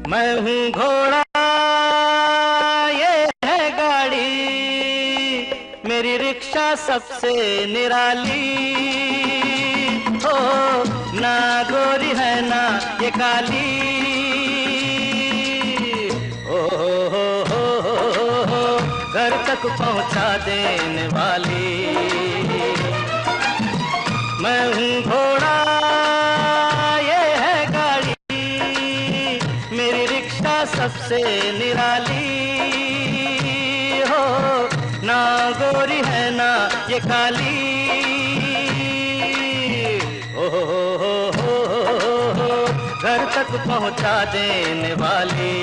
मैं हूँ घोड़ा ये है गाड़ी, मेरी रिक्शा सबसे निराली हो, ना गोरी है ना ये काली। हो घर तक पहुँचा देने वाली। मैं हूँ घोड़ा ये है गाड़ी, मेरी रिक्शा सबसे निराली हो, ना गोरी है ना ये काली। हो घर तक पहुँचा देने वाली।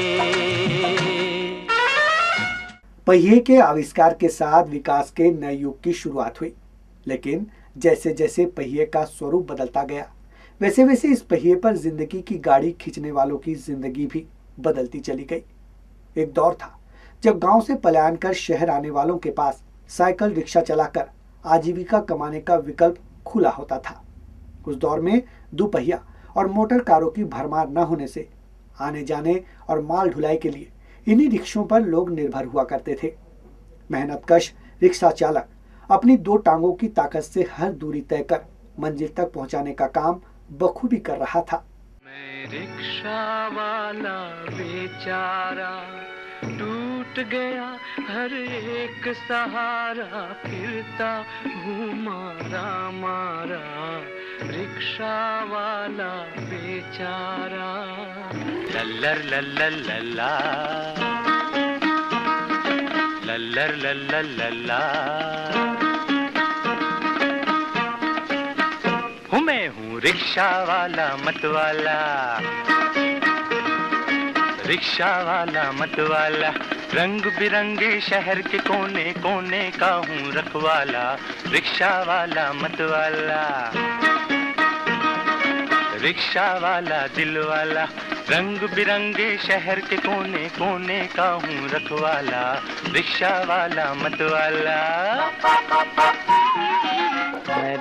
पहिए के आविष्कार के साथ विकास के नए युग की शुरुआत हुई, लेकिन जैसे जैसे पहिए का स्वरूप बदलता गया, वैसे वैसे इस पहिए पर जिंदगी की गाड़ी खींचने वालों की जिंदगी भी बदलती चली गई। एक दौर था जब गांव से पलायन कर शहर आने वालों के पास साइकिल रिक्शा चलाकर आजीविका कमाने का विकल्प खुला होता था। उस दौर में दुपहिया और मोटर कारों की भरमार न होने से आने जाने और माल ढुलाई के लिए इन्हीं रिक्शों पर लोग निर्भर हुआ करते थे। मेहनतकश रिक्शा चालक अपनी दो टांगों की ताकत से हर दूरी तय कर मंजिल तक पहुंचाने का काम बखूबी कर रहा था। मैं रिक्शा वाला बेचारा, टूट गया हर एक सहारा, फिरता हूँ मारा मारा, रिक्शा वाला बेचारा। लल्लर लल्लर लल्ला, लल्लर लल्लर लल्ला। मैं हूँ रिक्शा वाला मतवाला, रिक्शा वाला मतवाला, रंग बिरंगे शहर के कोने कोने का हूँ रखवाला, रिक्शा वाला मतवाला, रिक्शा वाला दिल वाला, रंग बिरंगे शहर के कोने कोने का हूँ रखवाला, रिक्शा वाला मतवाला। मैं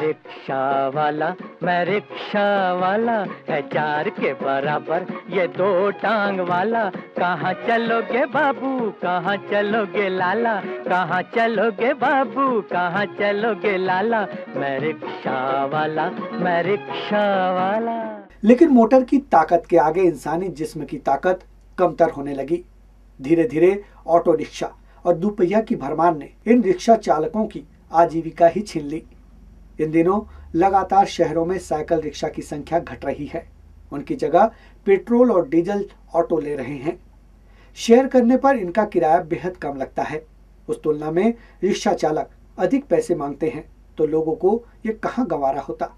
रिक्शा वाला है चार के बराबर ये दो टांग वाला, कहाँ चलोगे बाबू कहाँ चलोगे लाला, कहाँ चलोगे बाबू कहाँ चलोगे लाला, मैं रिक्शा वाला, मैं रिक्शा वाला। लेकिन मोटर की ताकत के आगे इंसानी जिस्म की ताकत कमतर होने लगी। धीरे धीरे ऑटो रिक्शा और दुपहिया की भरमार ने इन रिक्शा चालकों की आजीविका ही छीन ली। इन दिनों लगातार शहरों में साइकिल रिक्शा की संख्या घट रही है। उनकी जगह पेट्रोल और डीजल ऑटो ले रहे हैं। शेयर करने पर इनका किराया बेहद कम लगता है। उस तुलना में रिक्शा चालक अधिक पैसे मांगते हैं तो लोगों को ये कहां गंवारा होता,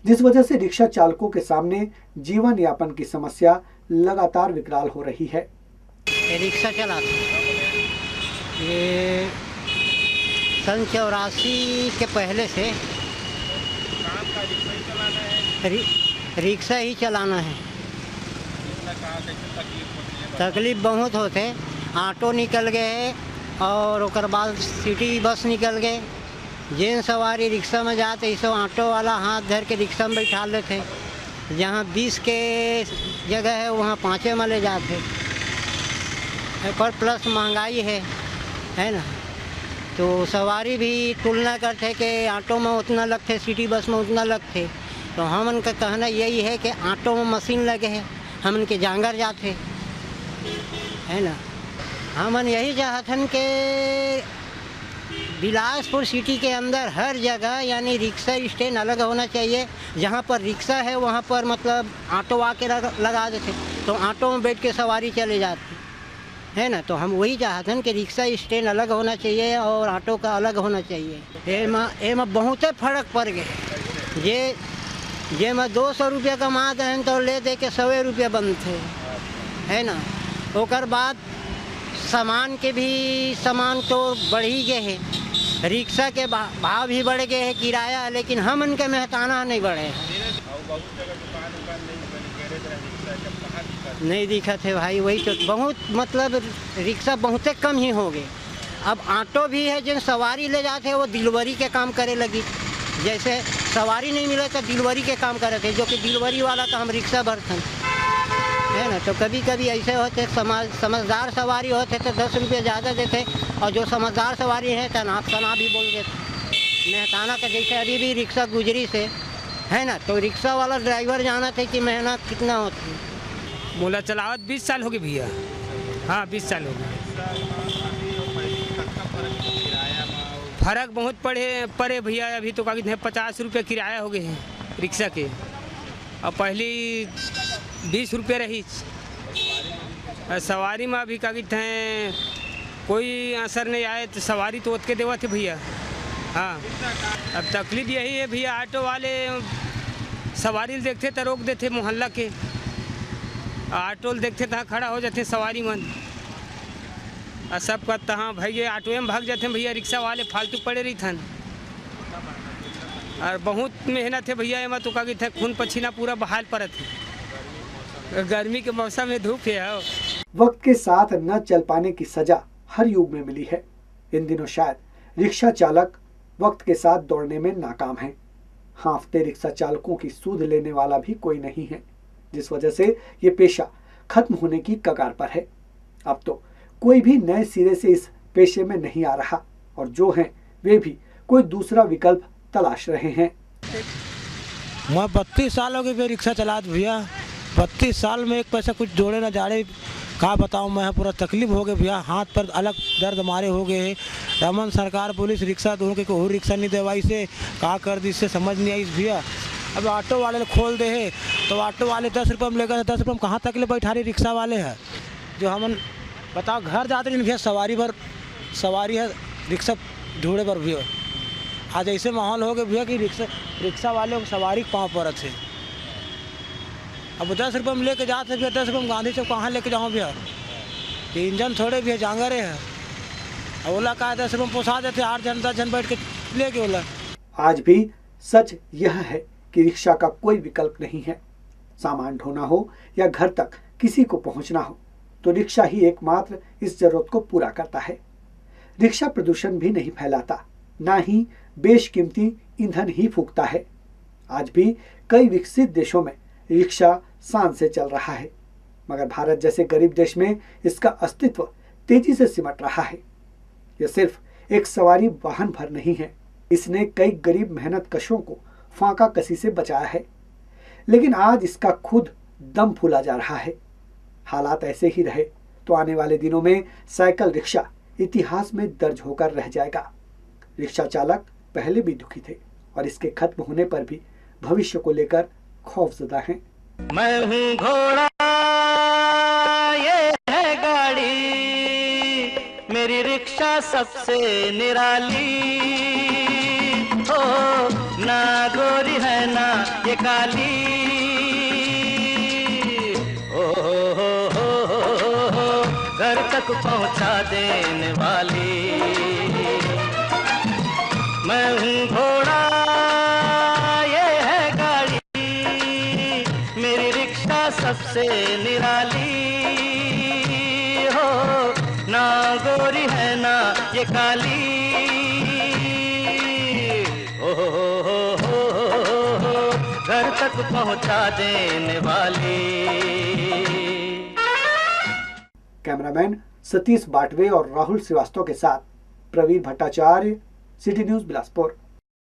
जिस वजह से रिक्शा चालकों के सामने जीवन यापन की समस्या लगातार विकराल हो रही है। रिक्शा चलाते ये सन 84 के पहले से रिक्शा ही चलाना है। तकलीफ बहुत होते, ऑटो निकल गए और उसके बाद सिटी बस निकल गए। जिन सवारी रिक्शा में जाते इसे ऑटो वाला हाथ धर के रिक्शा में बैठा लेते, जहाँ 20 के जगह है वहाँ 5 में ले जाते। पर प्लस महंगाई है ना, तो सवारी भी तुलना करते कि ऑटो में उतना लगते, सिटी बस में उतना लगते। तो हमन का कहना यही है कि ऑटो में मशीन लगे है, हमन के जांगर जाते है ना। हमन यही चाहतन कि बिलासपुर सिटी के अंदर हर जगह यानी रिक्शा स्टैंड अलग होना चाहिए। जहाँ पर रिक्शा है वहाँ पर मतलब ऑटो आके लगा देते, तो ऑटो में बैठ के सवारी चले जाती है ना। तो हम वही चाहते हैं कि रिक्शा स्टैंड अलग होना चाहिए और ऑटो का अलग होना चाहिए। एमा बहुत फर्क पड़ गए। जे में 200 रुपया कमाते हैं तो ले दे के 100 रुपया बनते है ना। ओकर बाद सामान के भी सामान तो बढ़ ही गए हैं, रिक्शा के भाव भी बढ़ गए हैं किराया, लेकिन हम उनके मेहताना नहीं बढ़े हैं। नहीं दिखत है भाई, वही तो बहुत मतलब रिक्शा बहुत कम ही हो गए। अब ऑटो भी है जिन सवारी ले जाते हैं वो डिलीवरी के काम करे लगी। जैसे सवारी नहीं मिले तो डिलीवरी के काम करे थे, जो कि डिलीवरी वाला का हम रिक्शा भरते हैं है ना। तो कभी कभी ऐसे होते समझदार सवारी होते तो 10 रुपये ज़्यादा देते, और जो समझदार सवारी है तो नाप सना भी बोल देते। मेहताना का जैसे अभी भी रिक्शा गुजरी से है ना, तो रिक्शा वाला ड्राइवर जाना था कि मेहनत कितना होती है। मोला चलावत 20 साल हो गए भैया। हाँ 20 साल हो गए। फर्क बहुत पड़े भैया। अभी तो कागज है 50 रुपये किराया हो गए हैं रिक्शा के, और पहली 20 रुपये रही। सवारी में अभी कागज हैं कोई असर नहीं आए तो सवारी तो ओत के देवा थे भैया। हाँ अब तकलीफ यही है भैया, ऑटो वाले सवारी देखते तो रोक देते मोहल्ला के, ऑटो देखते तो खड़ा हो जाते सवारी मन, और सब कहता हाँ भाई ऑटो में भाग जाते भैया। रिक्शा वाले फालतू पड़े रही थन, और बहुत मेहनत है भैया। एमा तो कागज है खून पसीना पूरा बहाल पड़त है। गर्मी के मौसम में धूप है। वक्त के साथ न चल पाने की सजा हर युग में मिली है। इन दिनों शायद रिक्शा चालक वक्त के साथ दौड़ने में नाकाम है। हांफते रिक्शा चालकों की सूध लेने वाला भी कोई नहीं है, जिस वजह से ये पेशा खत्म होने की कगार पर है। अब तो कोई भी नए सिरे से इस पेशे में नहीं आ रहा, और जो हैं वे भी कोई दूसरा विकल्प तलाश रहे हैं। मैं 32 साल हो गए रिक्शा चलात भैया। 32 साल में एक पैसा कुछ जोड़े ना जाड़े, का बताऊँ मैं, पूरा तकलीफ हो गए भैया। हाथ पर अलग दर्द मारे हो गए। रमन सरकार पुलिस रिक्शा दोनों के कोई रिक्शा नहीं देवाई से का कर दी, इससे समझ नहीं आई भैया। अब ऑटो वाले खोल दे है तो ऑटो वाले 10 रुपये में लेकर 10 रुपये में कहाँ तक ले बैठा रही रिक्शा वाले है। जो हम बताओ घर जाते नहीं भैया, सवारी है रिक्शा ढूंढे पर भैया। आज ऐसे माहौल हो गया भैया कि रिक्शा वाले को सवारी पाँव पड़त है। अब 10 रुपये में लेके जाते भैया, 10 रुपये में गांधी चौक कहाँ लेके जाऊँ भैया। ये इंजन थोड़े भैया जांगरे है। ओला का 10 रुपये में पोसा देते, 8 जन 10 जन बैठ के लेके ओला। आज भी सच यह है कि रिक्शा का कोई विकल्प नहीं है। सामान ढोना हो या घर तक किसी को पहुंचना हो तो रिक्शा ही एकमात्र इस जरूरत को पूरा करता है। रिक्शा प्रदूषण भी नहीं फैलाता, ना ही बेशकीमती ईंधन ही फूकता है। आज भी कई विकसित देशों में रिक्शा शान से चल रहा है, मगर भारत जैसे गरीब देश में इसका अस्तित्व तेजी से सिमट रहा है। यह सिर्फ एक सवारी वाहन भर नहीं है, इसने कई गरीब मेहनत कशों को फांका कसी से बचाया है। लेकिन आज इसका खुद दम फूला जा रहा है। हालात ऐसे ही रहे तो आने वाले दिनों में साइकिल रिक्शा इतिहास में दर्ज होकर रह जाएगा। रिक्शा चालक पहले भी दुखी थे और इसके खत्म होने पर भी भविष्य को लेकर खौफजदा हैं। मैं हूँ घोड़ा, ये है गाड़ी, मेरी रिक्शा सबसे निराली। हो ना गोरी है ना ये काली, हो घर तक पहुँचा देने वाली। मैं हूँ घोड़ा, ये है गाड़ी, मेरी रिक्शा सबसे निराली। हो ना गोरी है ना ये काली, हो घर तक पहुँचा देने वाली। कैमरामैन सतीश बाटवे और राहुल श्रीवास्तव के साथ प्रवीण भट्टाचार्य, सिटी न्यूज़ बिलासपुर।